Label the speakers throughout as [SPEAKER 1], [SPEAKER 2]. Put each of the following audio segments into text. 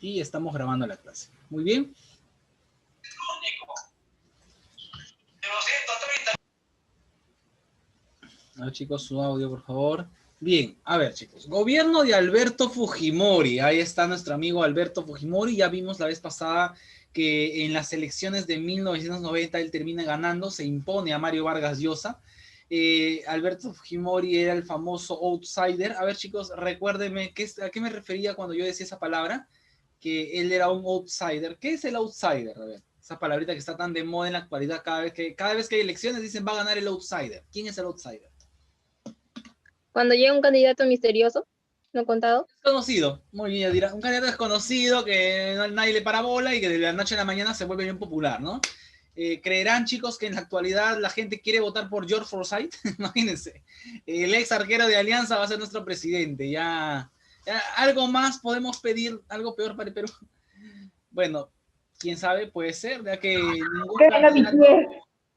[SPEAKER 1] Y estamos grabando la clase. Muy bien. A ver, chicos, su audio, por favor. Bien, a ver, chicos. Gobierno de Alberto Fujimori. Ahí está nuestro amigo Alberto Fujimori. Ya vimos la vez pasada que en las elecciones de 1990 él termina ganando, se impone a Mario Vargas Llosa. Alberto Fujimori era el famoso outsider. A ver, chicos, recuérdenme, ¿a qué me refería cuando yo decía esa palabra? Que él era un outsider. ¿Qué es el outsider? A ver, esa palabrita que está tan de moda en la actualidad, cada vez que hay elecciones dicen va a ganar el outsider. ¿Quién es el outsider?
[SPEAKER 2] Cuando llega un candidato misterioso, ¿no contado?
[SPEAKER 1] Desconocido, muy bien, dirá. Un candidato desconocido que nadie le para bola y que de la noche a la mañana se vuelve bien popular, ¿no? ¿Creerán, chicos, que en la actualidad la gente quiere votar por George Forsyth? Imagínense, el ex arquero de Alianza va a ser nuestro presidente. Ya algo más podemos pedir, algo peor para el Perú. Bueno, quién sabe, puede ser, ya que ningún candidato,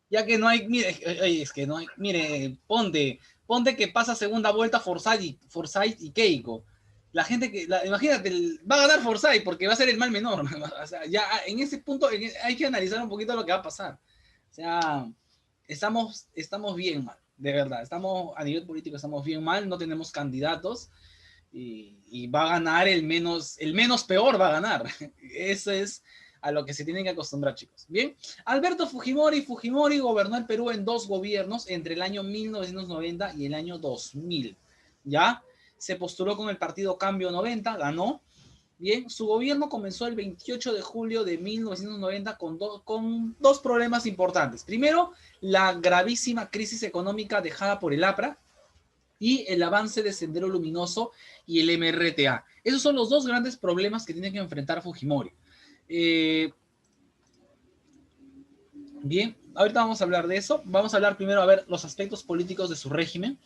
[SPEAKER 1] ya que no hay, mire, es que no hay, mire, ponte que pasa segunda vuelta Forsyth y Keiko. La gente imagínate, va a ganar Forsyth porque va a ser el mal menor. O sea, ya en ese punto hay que analizar un poquito lo que va a pasar. O sea, estamos bien mal, de verdad. A nivel político estamos bien mal, no tenemos candidatos y va a ganar el menos peor va a ganar. Eso es a lo que se tienen que acostumbrar, chicos. Bien, Alberto Fujimori gobernó el Perú en 2 gobiernos entre el año 1990 y el año 2000. ¿Ya? Se postuló con el partido Cambio 90, ganó. Bien, su gobierno comenzó el 28 de julio de 1990 con dos problemas importantes. Primero, la gravísima crisis económica dejada por el APRA y el avance de Sendero Luminoso y el MRTA. Esos son los 2 grandes problemas que tiene que enfrentar Fujimori. Bien, ahorita vamos a hablar de eso. Vamos a hablar primero a ver los aspectos políticos de su régimen.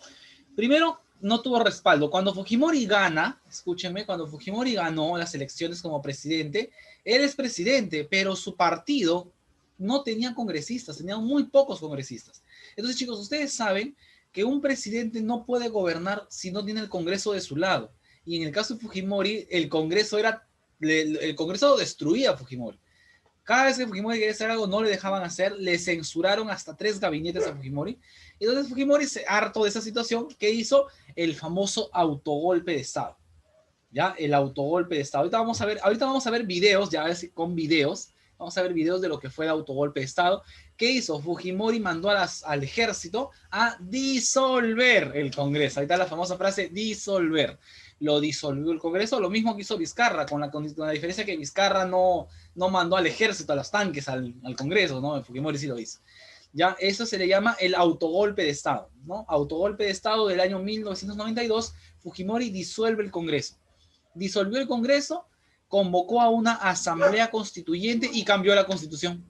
[SPEAKER 1] Primero, no tuvo respaldo. Cuando Fujimori gana, escúchenme, cuando Fujimori ganó las elecciones como presidente, él es presidente, pero su partido no tenía congresistas, tenía muy pocos congresistas. Entonces, chicos, ustedes saben que un presidente no puede gobernar si no tiene el Congreso de su lado. Y en el caso de Fujimori, el Congreso lo destruía a Fujimori. Cada vez que Fujimori quería hacer algo, no le dejaban hacer, le censuraron hasta 3 gabinetes a Fujimori. Y entonces Fujimori, harto de esa situación, ¿qué hizo? El famoso autogolpe de Estado. ¿Ya? El autogolpe de Estado. Ahorita vamos a ver videos, ya con videos, vamos a ver videos de lo que fue el autogolpe de Estado. ¿Qué hizo? Fujimori mandó al ejército a disolver el Congreso. Ahí está la famosa frase, disolver. Lo disolvió el Congreso, lo mismo que hizo Vizcarra, con la diferencia que Vizcarra no mandó al ejército, a los tanques, al Congreso, ¿no? Fujimori sí lo hizo. Ya, eso se le llama el autogolpe de Estado, ¿no? Autogolpe de Estado del año 1992, Fujimori disuelve el Congreso. Disolvió el Congreso, convocó a una asamblea constituyente y cambió la Constitución.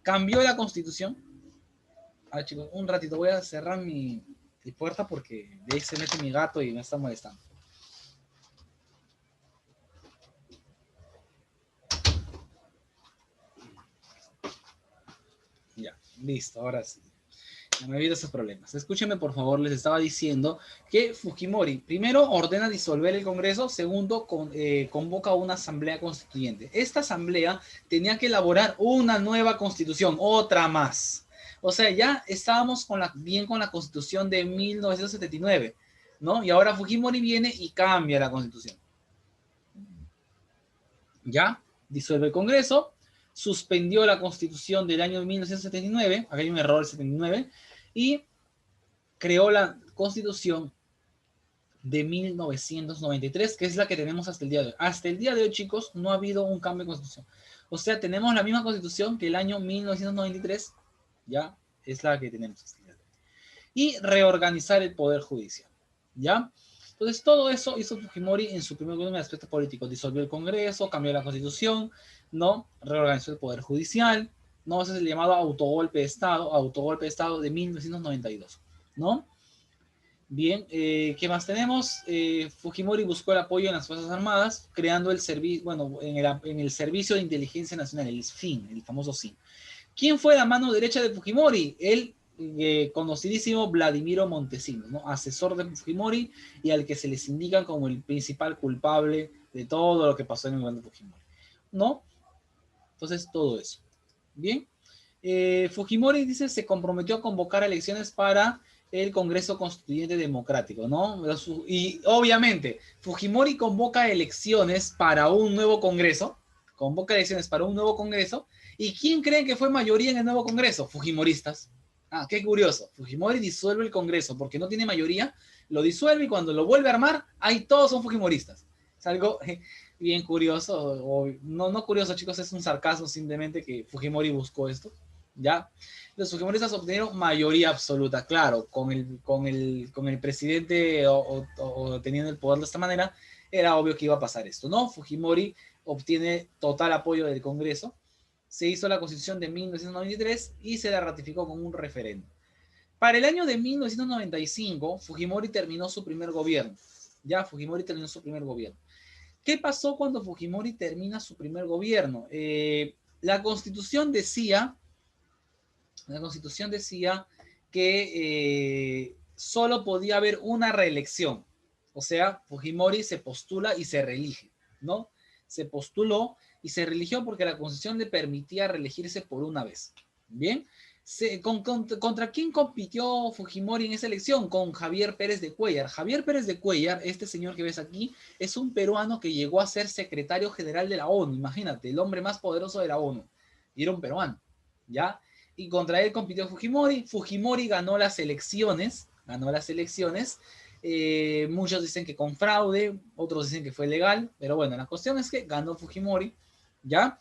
[SPEAKER 1] Cambió la Constitución. A ver, chicos, un ratito voy a cerrar mi puerta porque de ahí se mete mi gato y me está molestando. Ya, listo, ahora sí. Ya me he esos problemas. Escúchenme, por favor, les estaba diciendo que Fujimori, primero, ordena disolver el Congreso, segundo, convoca una asamblea constituyente. Esta asamblea tenía que elaborar una nueva constitución, otra más. O sea, ya estábamos bien con la constitución de 1979, ¿no? Y ahora Fujimori viene y cambia la constitución. ¿Ya? Disuelve el Congreso, suspendió la constitución del año 1979, acá hay un error, el 79, y creó la constitución de 1993, que es la que tenemos hasta el día de hoy. Hasta el día de hoy, chicos, no ha habido un cambio de constitución. O sea, tenemos la misma constitución que el año 1993, ya es la que tenemos hasta el día de hoy. Y reorganizar el poder judicial, ¿ya? Entonces, todo eso hizo Fujimori en su primer gobierno de aspecto político. Disolvió el Congreso, cambió la Constitución, ¿no? Reorganizó el Poder Judicial, ¿no? Ese es el llamado autogolpe de Estado de 1992, ¿no? Bien, ¿qué más tenemos? Fujimori buscó el apoyo en las Fuerzas Armadas, creando el servicio, bueno, en el Servicio de Inteligencia Nacional, el SFIN, el famoso SFIN. ¿Quién fue la mano derecha de Fujimori? El conocidísimo Vladimiro Montesinos, ¿no? Asesor de Fujimori y al que se les indica como el principal culpable de todo lo que pasó en el gobierno de Fujimori, ¿no? Entonces, todo eso. Bien. Fujimori, dice, se comprometió a convocar elecciones para el Congreso Constituyente Democrático, ¿no? Y obviamente, Fujimori convoca elecciones para un nuevo Congreso, ¿y quién creen que fue mayoría en el nuevo Congreso? Fujimoristas. Ah, qué curioso. Fujimori disuelve el Congreso porque no tiene mayoría, lo disuelve y cuando lo vuelve a armar, ahí todos son fujimoristas. Es algo bien curioso, o no curioso, chicos, es un sarcasmo simplemente que Fujimori buscó esto, ¿ya? Los fujimoristas obtuvieron mayoría absoluta, claro, con el presidente o teniendo el poder de esta manera, era obvio que iba a pasar esto, ¿no? Fujimori obtiene total apoyo del Congreso, se hizo la Constitución de 1993 y se la ratificó con un referéndum. Para el año de 1995, Fujimori terminó su primer gobierno. Ya, Fujimori terminó su primer gobierno. ¿Qué pasó cuando Fujimori termina su primer gobierno? La Constitución decía que solo podía haber una reelección. O sea, Fujimori se postula y se reelige, ¿no? Se postuló y se religió porque la Constitución le permitía reelegirse por una vez. Bien. ¿Contra quién compitió Fujimori en esa elección? Con Javier Pérez de Cuéllar. Javier Pérez de Cuéllar, este señor que ves aquí, es un peruano que llegó a ser secretario general de la ONU. Imagínate, el hombre más poderoso de la ONU. Y era un peruano, ¿ya? Y contra él compitió Fujimori. Fujimori ganó las elecciones. Muchos dicen que con fraude, otros dicen que fue legal, pero bueno, la cuestión es que ganó Fujimori, ¿ya?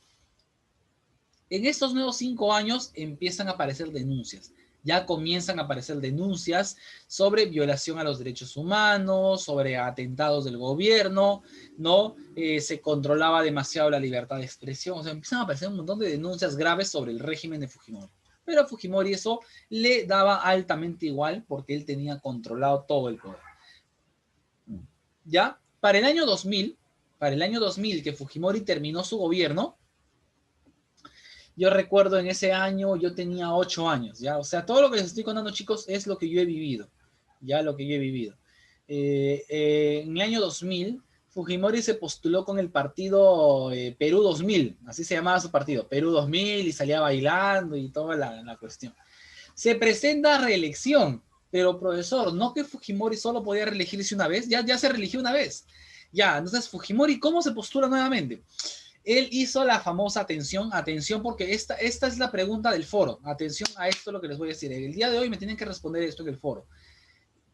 [SPEAKER 1] En estos nuevos 5 años empiezan a aparecer denuncias. Ya comienzan a aparecer denuncias sobre violación a los derechos humanos, sobre atentados del gobierno, ¿no? Se controlaba demasiado la libertad de expresión. O sea, empiezan a aparecer un montón de denuncias graves sobre el régimen de Fujimori. Pero a Fujimori eso le daba altamente igual porque él tenía controlado todo el poder. ¿Ya? Para el año 2000, que Fujimori terminó su gobierno, yo recuerdo en ese año, yo tenía 8 años, ¿ya? O sea, todo lo que les estoy contando, chicos, es lo que yo he vivido, ya lo que yo he vivido. En el año 2000, Fujimori se postuló con el partido Perú 2000, así se llamaba su partido, Perú 2000, y salía bailando y toda la cuestión. Se presenta a reelección, pero profesor, ¿no que Fujimori solo podía reelegirse una vez? Ya se reeligió una vez. Ya, entonces Fujimori, ¿cómo se postula nuevamente? Él hizo la famosa atención porque esta es la pregunta del foro. Atención a esto lo que les voy a decir. El día de hoy me tienen que responder esto en el foro.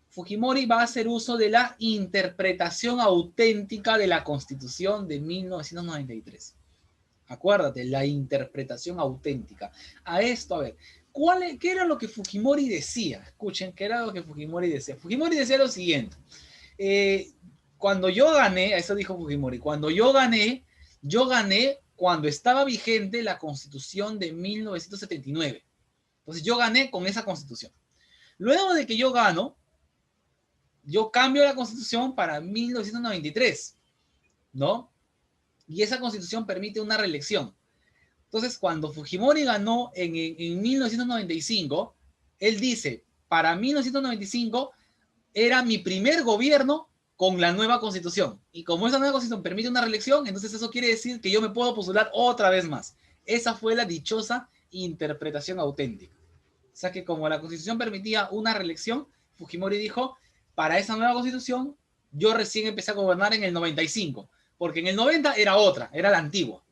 [SPEAKER 1] Fujimori va a hacer uso de la interpretación auténtica de la Constitución de 1993. Acuérdate, la interpretación auténtica. A esto, a ver, ¿qué era lo que Fujimori decía? Escuchen, ¿qué era lo que Fujimori decía? Fujimori decía lo siguiente. Cuando yo gané, eso dijo Fujimori, cuando yo gané cuando estaba vigente la Constitución de 1979. Entonces yo gané con esa Constitución. Luego de que yo gano, yo cambio la Constitución para 1993, ¿no? Y esa Constitución permite una reelección. Entonces, cuando Fujimori ganó en 1995, él dice, para 1995 era mi primer gobierno con la nueva constitución. Y como esa nueva constitución permite una reelección, entonces eso quiere decir que yo me puedo postular otra vez más. Esa fue la dichosa interpretación auténtica. O sea que como la constitución permitía una reelección, Fujimori dijo, para esa nueva constitución, yo recién empecé a gobernar en el 95, porque en el 90 era otra, era la antigua.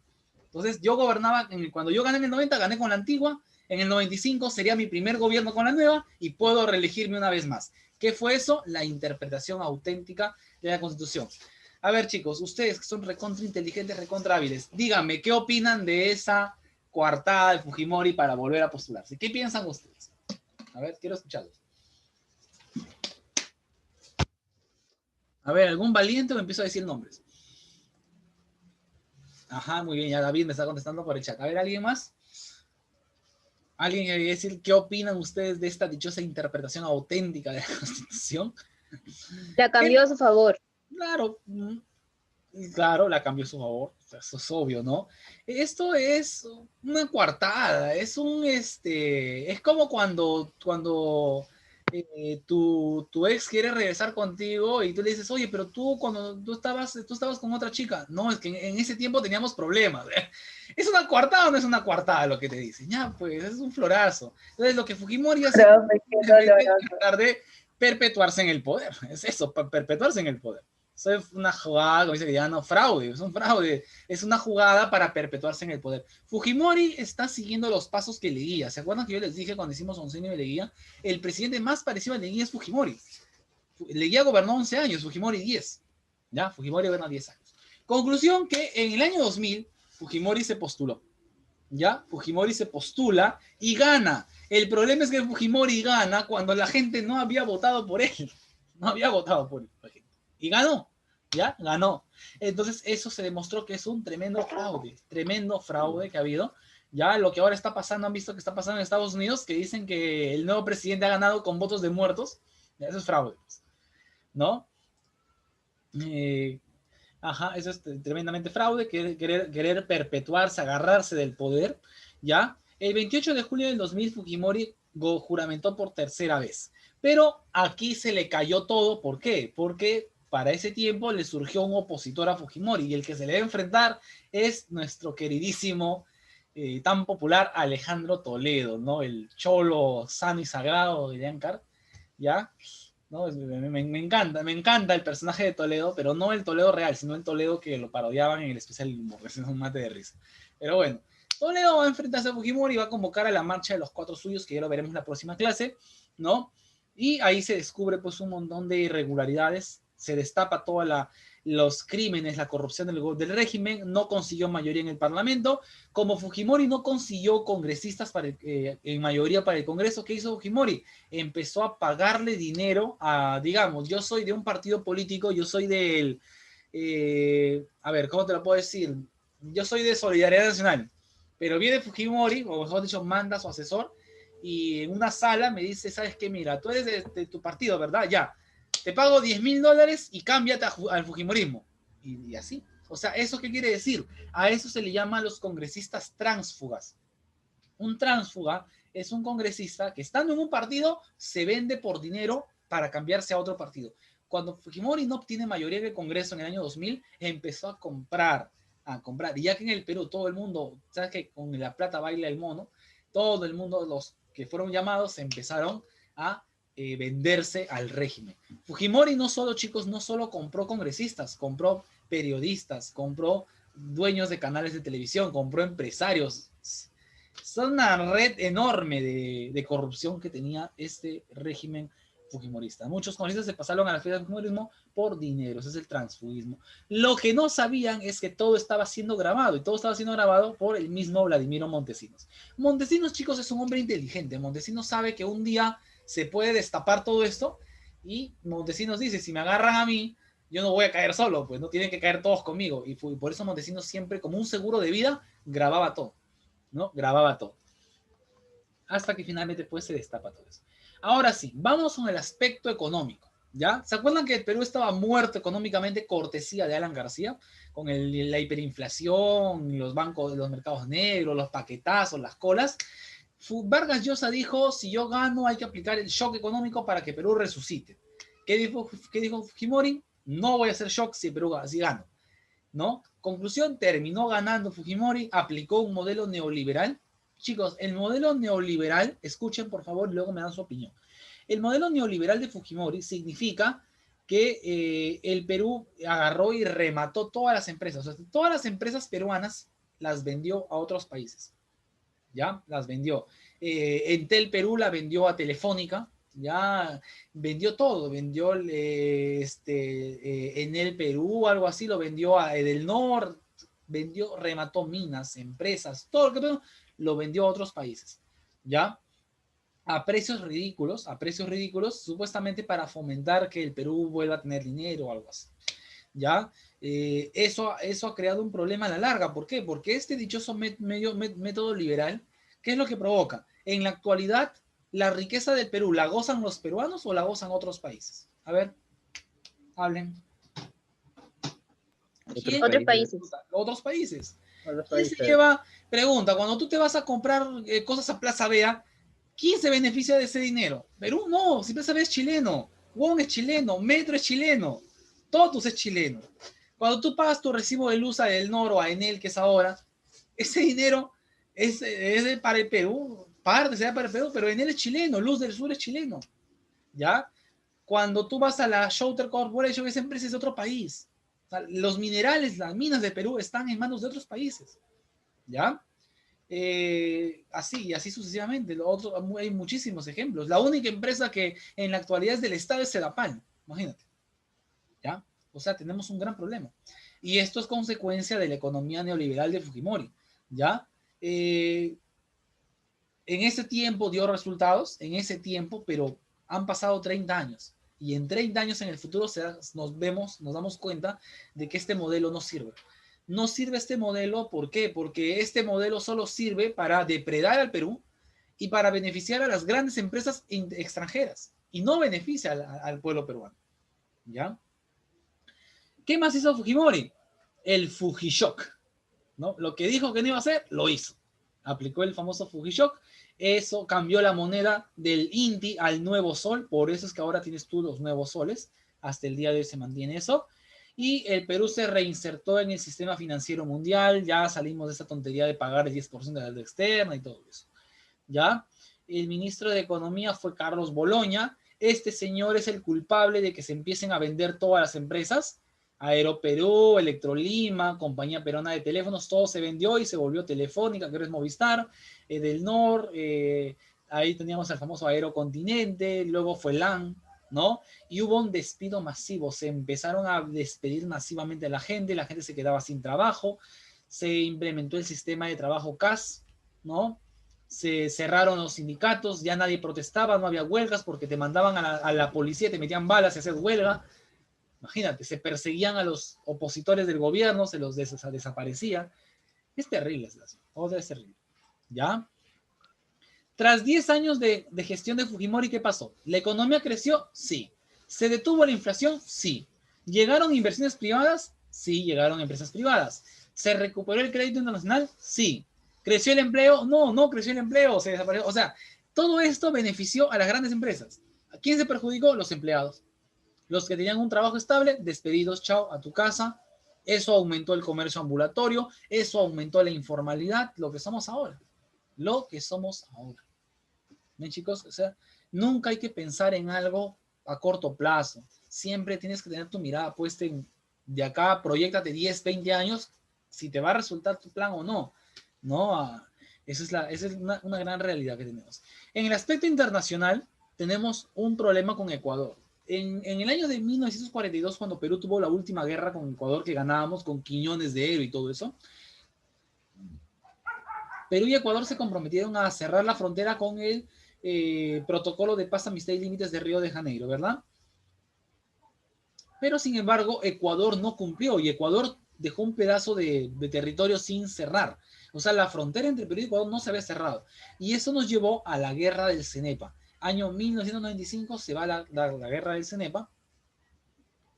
[SPEAKER 1] Entonces yo gobernaba, cuando yo gané en el 90, gané con la antigua, en el 95 sería mi primer gobierno con la nueva y puedo reelegirme una vez más. ¿Qué fue eso? La interpretación auténtica de la Constitución. A ver, chicos, ustedes que son recontra inteligentes, recontra hábiles, díganme, ¿qué opinan de esa coartada de Fujimori para volver a postularse? ¿Qué piensan ustedes? A ver, quiero escucharlos. A ver, ¿algún valiente o empiezo a decir nombres? Ajá, muy bien, ya David me está contestando por el chat. A ver, ¿alguien más? ¿Alguien quiere decir qué opinan ustedes de esta dichosa interpretación auténtica de la Constitución?
[SPEAKER 2] La cambió a su favor.
[SPEAKER 1] Claro, claro, la cambió a su favor. Eso es obvio, ¿no? Esto es una coartada, es como cuando tu ex quiere regresar contigo y tú le dices, oye, pero cuando tú estabas con otra chica. No, es que en ese tiempo teníamos problemas. ¿Es una coartada o no es una coartada lo que te dicen? Ya, pues, es un florazo. Entonces, lo que Fujimori hace es tratar de perpetuarse en el poder. Es eso, perpetuarse en el poder. Eso es una jugada, como dice que ya no, fraude, es un fraude. Es una jugada para perpetuarse en el poder. Fujimori está siguiendo los pasos que Leguía. ¿Se acuerdan que yo les dije cuando hicimos Oncenio de Leguía? El presidente más parecido a Leguía es Fujimori. Leguía gobernó 11 años, Fujimori 10. ¿Ya? Fujimori gobernó 10 años. Conclusión que en el año 2000, Fujimori se postuló. ¿Ya? Fujimori se postula y gana. El problema es que Fujimori gana cuando la gente no había votado por él. No había votado por él. Y ganó. ¿Ya? Ganó. Entonces, eso se demostró que es un tremendo fraude que ha habido. Ya lo que ahora está pasando, han visto que está pasando en Estados Unidos, que dicen que el nuevo presidente ha ganado con votos de muertos. Eso es fraude, ¿no? Ajá, eso es tremendamente fraude, querer perpetuarse, agarrarse del poder, ¿ya? El 28 de julio del 2000 Fujimori juramentó por tercera vez, pero aquí se le cayó todo, ¿por qué? Porque para ese tiempo le surgió un opositor a Fujimori y el que se le debe enfrentar es nuestro queridísimo, tan popular Alejandro Toledo, ¿no? El cholo sano y sagrado de Yankar, ¿ya? ¿No? Me encanta el personaje de Toledo, pero no el Toledo real, sino el Toledo que lo parodiaban en el especial del humor, es un mate de risa. Pero bueno, Toledo va a enfrentarse a Fujimori y va a convocar a la marcha de los 4 suyos, que ya lo veremos en la próxima clase, ¿no? Y ahí se descubre pues un montón de irregularidades, se destapa los crímenes, la corrupción del régimen, no consiguió mayoría en el Parlamento. Como Fujimori no consiguió congresistas en mayoría para el Congreso, ¿qué hizo Fujimori? Empezó a pagarle dinero a, digamos, yo soy de un partido político, yo soy del, a ver, ¿cómo te lo puedo decir? Yo soy de Solidaridad Nacional, pero viene Fujimori, o mejor dicho, manda a su asesor, y en una sala me dice, ¿sabes qué? Mira, tú eres de tu partido, ¿verdad? Ya, te pago $10,000 y cámbiate al Fujimorismo. Y así. O sea, ¿eso qué quiere decir? A eso se le llama a los congresistas tránsfugas. Un tránsfuga es un congresista que estando en un partido se vende por dinero para cambiarse a otro partido. Cuando Fujimori no obtiene mayoría en el Congreso en el año 2000, empezó a comprar. Y ya que en el Perú todo el mundo, ¿sabes que con la plata baila el mono? Todo el mundo, los que fueron llamados, empezaron a venderse al régimen. Fujimori no solo, chicos, no solo compró congresistas, compró periodistas, compró dueños de canales de televisión, compró empresarios. Son una red enorme de corrupción que tenía este régimen fujimorista. Muchos congresistas se pasaron a la fiesta del fujimorismo por dinero, ese es el transfugismo. Lo que no sabían es que todo estaba siendo grabado, y todo estaba siendo grabado por el mismo Vladimiro Montesinos. Montesinos, chicos, es un hombre inteligente. Montesinos sabe que un día se puede destapar todo esto, y Montesinos dice, si me agarran a mí, yo no voy a caer solo, pues no tienen que caer todos conmigo. Y por eso Montesinos siempre, como un seguro de vida, grababa todo, ¿no? Grababa todo. Hasta que finalmente pues se destapa todo eso. Ahora sí, vamos con el aspecto económico, ¿ya? ¿Se acuerdan que el Perú estaba muerto económicamente cortesía de Alan García? Con la hiperinflación, los bancos, los mercados negros, los paquetazos, las colas. Vargas Llosa dijo, si yo gano hay que aplicar el shock económico para que Perú resucite. ¿Qué dijo Fujimori? No voy a hacer shock si Perú si gano, ¿no? Conclusión, terminó ganando Fujimori, aplicó un modelo neoliberal. Chicos, el modelo neoliberal, escuchen por favor y luego me dan su opinión. El modelo neoliberal de Fujimori significa que el Perú agarró y remató todas las empresas. O sea, todas las empresas peruanas las vendió a otros países. ¿Ya? Las vendió. Entel Perú la vendió a Telefónica, ya vendió todo, vendió en el Perú, algo así, lo vendió a Edelnor, vendió, remató minas, empresas, todo lo que lo vendió a otros países, ¿ya? A precios ridículos, supuestamente para fomentar que el Perú vuelva a tener dinero o algo así, ¿ya? Eso ha creado un problema a la larga. ¿Por qué? Porque este dichoso método liberal, ¿qué es lo que provoca? En la actualidad, ¿la riqueza del Perú la gozan los peruanos o la gozan otros países? A ver, hablen.
[SPEAKER 2] Otros países.
[SPEAKER 1] Otros países. ¿Quién se lleva? Pregunta, cuando tú te vas a comprar cosas a Plaza Vea, ¿Quién se beneficia de ese dinero? Perú no, siempre sabes es chileno. Won es chileno, Metro es chileno, Totus es chileno. Cuando tú pagas tu recibo de luz a Elnor o a Enel, que es ahora, ese dinero es para el Perú, parte se da para el Perú, pero Enel es chileno, Luz del Sur es chileno, ¿ya? Cuando tú vas a la Shouter Corporation, esa empresa es de otro país. O sea, los minerales, las minas de Perú están en manos de otros países, ¿ya? Así sucesivamente. Hay muchísimos ejemplos. La única empresa que en la actualidad es del Estado es Sedapal, imagínate, ¿ya? O sea, tenemos un gran problema. Y esto es consecuencia de la economía neoliberal de Fujimori, ¿ya? En ese tiempo dio resultados, en ese tiempo, pero han pasado 30 años. Y en 30 años en el futuro nos damos cuenta de que este modelo no sirve. No sirve este modelo, ¿por qué? Porque este modelo solo sirve para depredar al Perú y para beneficiar a las grandes empresas extranjeras. Y no beneficia al pueblo peruano, ¿ya? ¿Qué más hizo Fujimori? El Fujishock, ¿no? Lo que dijo que no iba a hacer, lo hizo. Aplicó el famoso Fujishock. Eso cambió la moneda del Inti al nuevo sol. Por eso es que ahora tienes tú los nuevos soles. Hasta el día de hoy se mantiene eso. Y el Perú se reinsertó en el sistema financiero mundial. Ya salimos de esa tontería de pagar el 10% de la deuda externa y todo eso. ¿Ya? El ministro de Economía fue Carlos Boloña. Este señor es el culpable de que se empiecen a vender todas las empresas. Aeroperú, Electrolima, Compañía Peruana de Teléfonos, todo se vendió y se volvió Telefónica, que ahora es Movistar, del Nor, ahí teníamos el famoso Aerocontinente, luego fue LAN, ¿no? Y hubo un despido masivo, se empezaron a despedir masivamente a la gente se quedaba sin trabajo, se implementó el sistema de trabajo CAS, ¿no? Se cerraron los sindicatos, ya nadie protestaba, no había huelgas porque te mandaban a la policía, te metían balas y hacer huelga. Imagínate, se perseguían a los opositores del gobierno, se los desaparecía. Es terrible, todo es terrible. ¿Ya? Tras 10 años de gestión de Fujimori, ¿qué pasó? ¿La economía creció? Sí. ¿Se detuvo la inflación? Sí. ¿Llegaron inversiones privadas? Sí, llegaron empresas privadas. ¿Se recuperó el crédito internacional? Sí. ¿Creció el empleo? No, no creció el empleo, se desapareció. O sea, todo esto benefició a las grandes empresas. ¿A quién se perjudicó? Los empleados. Los que tenían un trabajo estable, despedidos, chao, a tu casa. Eso aumentó el comercio ambulatorio, eso aumentó la informalidad, lo que somos ahora. Lo que somos ahora. ¿Ven, chicos? O sea, nunca hay que pensar en algo a corto plazo. Siempre tienes que tener tu mirada puesta en, de acá, proyéctate 10, 20 años, si te va a resultar tu plan o no. No, esa es una gran realidad que tenemos. En el aspecto internacional, tenemos un problema con Ecuador. En el año de 1942, cuando Perú tuvo la última guerra con Ecuador, que ganábamos con Quiñones de héroe y todo eso, Perú y Ecuador se comprometieron a cerrar la frontera con el protocolo de paz, amistad y límites de Río de Janeiro, ¿verdad? Pero sin embargo, Ecuador no cumplió y Ecuador dejó un pedazo de territorio sin cerrar. O sea, la frontera entre Perú y Ecuador no se había cerrado. Y eso nos llevó a la guerra del Cenepa. Año 1995 se va la guerra del Cenepa,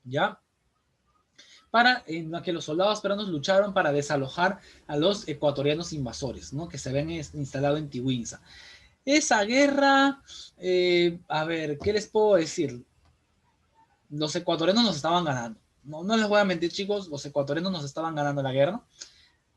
[SPEAKER 1] ¿ya? En la que los soldados peruanos lucharon para desalojar a los ecuatorianos invasores, ¿no? Que se habían instalado en Tiwinza. Esa guerra, a ver, ¿qué les puedo decir? Los ecuatorianos nos estaban ganando. No, no les voy a mentir, chicos, los ecuatorianos nos estaban ganando la guerra.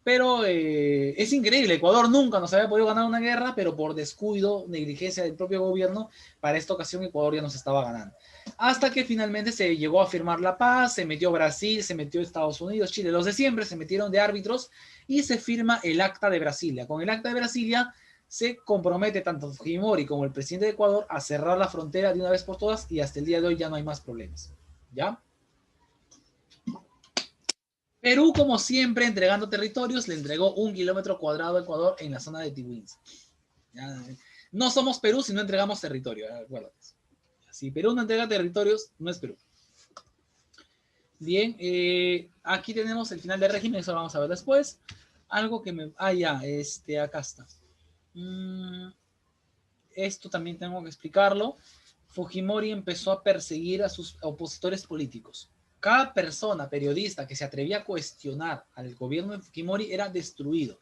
[SPEAKER 1] Pero es increíble, Ecuador nunca nos había podido ganar una guerra, pero por descuido, negligencia del propio gobierno, para esta ocasión Ecuador ya nos estaba ganando. Hasta que finalmente se llegó a firmar la paz, se metió Brasil, se metió Estados Unidos, Chile, los de siempre se metieron de árbitros y se firma el Acta de Brasilia. Con el Acta de Brasilia se compromete tanto Fujimori como el presidente de Ecuador a cerrar la frontera de una vez por todas y hasta el día de hoy ya no hay más problemas. ¿Ya? Perú, como siempre, entregando territorios, le entregó 1 kilómetro cuadrado a Ecuador en la zona de Tiwins. No somos Perú si no entregamos territorio, acuérdate. Si Perú no entrega territorios, no es Perú. Bien, aquí tenemos el final del régimen, eso lo vamos a ver después. Algo que me... ya, acá está. Esto también tengo que explicarlo. Fujimori empezó a perseguir a sus opositores políticos. Cada persona, periodista, que se atrevía a cuestionar al gobierno de Fujimori era destruido.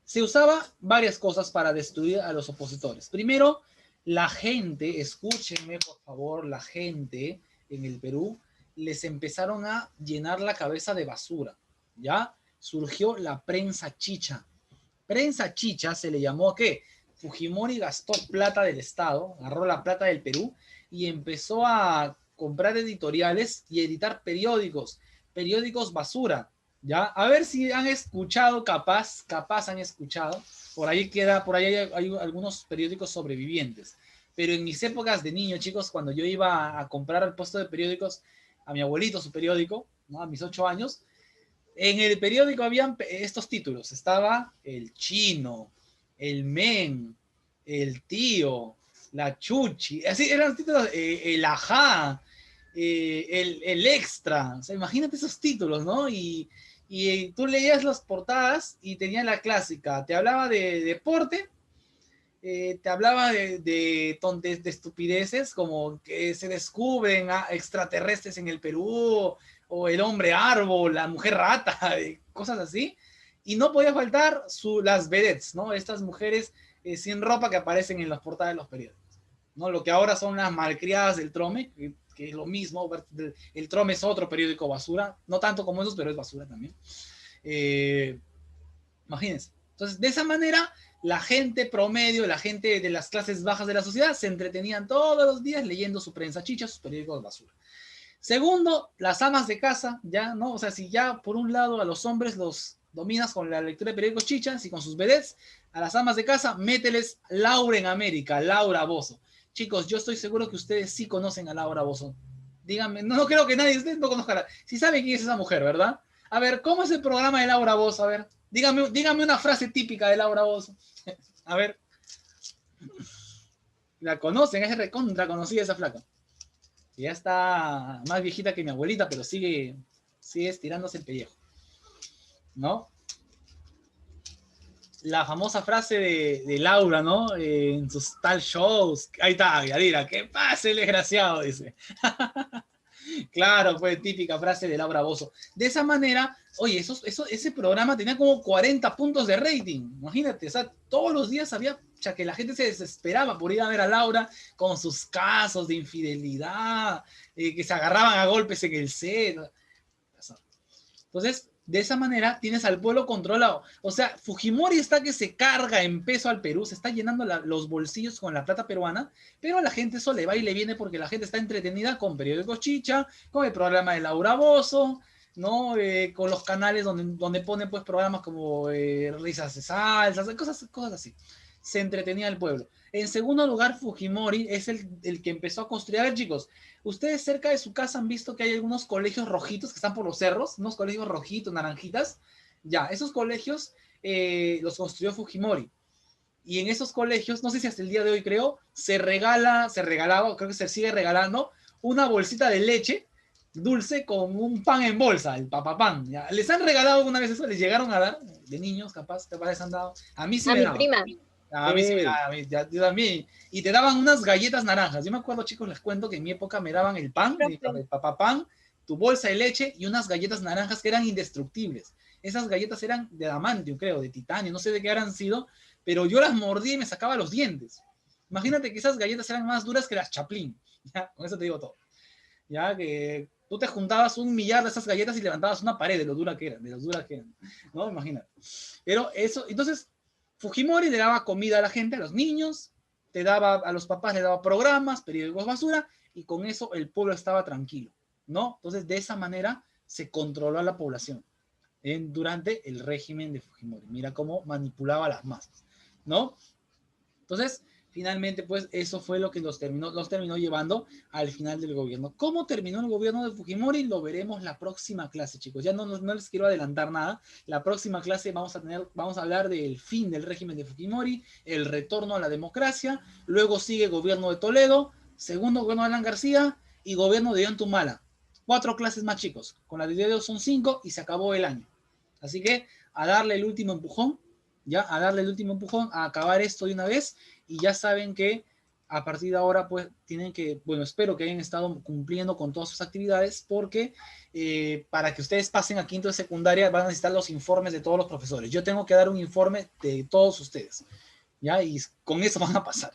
[SPEAKER 1] Se usaba varias cosas para destruir a los opositores. Primero, la gente, escúchenme por favor, la gente en el Perú les empezaron a llenar la cabeza de basura, ¿ya? Surgió la prensa chicha. Prensa chicha se le llamó a qué? Fujimori gastó plata del Estado, agarró la plata del Perú y empezó a comprar editoriales y editar periódicos basura, ¿ya? A ver si han escuchado, capaz han escuchado, por ahí hay algunos periódicos sobrevivientes, pero en mis épocas de niño, chicos, cuando yo iba a comprar al puesto de periódicos, a mi abuelito su periódico, ¿no? A mis 8 años, en el periódico habían estos títulos. Estaba el Chino, el Men, el Tío, la Chuchi. Así eran los títulos, el Ajá, el Extra. O sea, imagínate esos títulos, ¿no? Y tú leías las portadas y tenía la clásica. Te hablaba de deporte, te hablaba de estupideces como que se descubren extraterrestres en el Perú, o el hombre árbol, la mujer rata, cosas así. Y no podía faltar las vedettes, ¿no? Estas mujeres sin ropa que aparecen en las portadas de los periódicos, ¿no? Lo que ahora son las malcriadas del Trome, que es lo mismo. El Trome es otro periódico basura, no tanto como esos, pero es basura también. Imagínense. Entonces, de esa manera, la gente promedio, la gente de las clases bajas de la sociedad, se entretenían todos los días leyendo su prensa chicha, sus periódicos basura. Segundo, las amas de casa, ya, ¿no? O sea, si ya por un lado a los hombres los dominas con la lectura de periódicos chichas y con sus vedettes, a las amas de casa, mételes Laura en América, Laura Bozzo. Chicos, yo estoy seguro que ustedes sí conocen a Laura Bozzo. Díganme, no creo que nadie de ustedes no conozca. Si saben quién es esa mujer, ¿verdad? A ver, ¿cómo es el programa de Laura Bozzo? A ver, dígame una frase típica de Laura Bozzo. A ver. La conocen, es recontra conocida esa flaca. Ya está más viejita que mi abuelita, pero sigue estirándose el pellejo, ¿no? La famosa frase de Laura, ¿no? En sus tal shows. Ahí está, Yadira, ¿qué pasa el desgraciado? Dice. Claro, fue típica frase de Laura Bozzo. De esa manera, oye, ese programa tenía como 40 puntos de rating. Imagínate, o sea, todos los días había, ya que la gente se desesperaba por ir a ver a Laura con sus casos de infidelidad, que se agarraban a golpes en el set. Entonces, de esa manera tienes al pueblo controlado. O sea, Fujimori está que se carga en peso al Perú, se está llenando los bolsillos con la plata peruana, pero a la gente eso le va y le viene porque la gente está entretenida con periódicos chicha, con el programa de Laura Bozzo, ¿no? Con los canales donde ponen pues programas como risas de salsas, cosas así. Se entretenía el pueblo. En segundo lugar, Fujimori es el que empezó a construir. A ver, chicos, ustedes cerca de su casa han visto que hay algunos colegios rojitos que están por los cerros, unos colegios rojitos, naranjitas. Ya, esos colegios los construyó Fujimori. Y en esos colegios, no sé si hasta el día de hoy creo, se regalaba, creo que se sigue regalando, una bolsita de leche dulce con un pan en bolsa, el papapán. ¿Ya? ¿Les han regalado alguna vez eso? ¿Les llegaron a dar de niños, capaz les han dado? A mí sí
[SPEAKER 2] A
[SPEAKER 1] me
[SPEAKER 2] mi
[SPEAKER 1] daban.
[SPEAKER 2] prima.
[SPEAKER 1] A mí sí me daban, yo también. Y te daban unas galletas naranjas. Yo me acuerdo, chicos, les cuento que en mi época me daban el pan, el papapán, tu bolsa de leche y unas galletas naranjas que eran indestructibles. Esas galletas eran de adamantium, creo, de titanio, no sé de qué habrán sido, pero yo las mordí y me sacaba los dientes. Imagínate que esas galletas eran más duras que las Chaplin. ¿Ya? Con eso te digo todo. Ya que tú te juntabas 1 millar de esas galletas y levantabas una pared de lo dura que eran, ¿no? Imagínate. Pero eso, entonces, Fujimori le daba comida a la gente, a los niños, a los papás le daba programas, periódicos basura, y con eso el pueblo estaba tranquilo, ¿no? Entonces, de esa manera se controló a la población durante el régimen de Fujimori. Mira cómo manipulaba a las masas, ¿no? Entonces, finalmente, pues, eso fue lo que los terminó llevando al final del gobierno. ¿Cómo terminó el gobierno de Fujimori? Lo veremos la próxima clase, chicos. Ya no les quiero adelantar nada. La próxima clase vamos a hablar del fin del régimen de Fujimori, el retorno a la democracia, luego sigue gobierno de Toledo, segundo gobierno de Alan García y gobierno de Ollanta. 4 clases más, chicos. Con la de Dios son 5 y se acabó el año. Así que a darle el último empujón, a acabar esto de una vez, y ya saben que a partir de ahora, pues, tienen que, bueno, espero que hayan estado cumpliendo con todas sus actividades, porque para que ustedes pasen a quinto de secundaria van a necesitar los informes de todos los profesores. Yo tengo que dar un informe de todos ustedes, ¿ya? Y con eso van a pasar.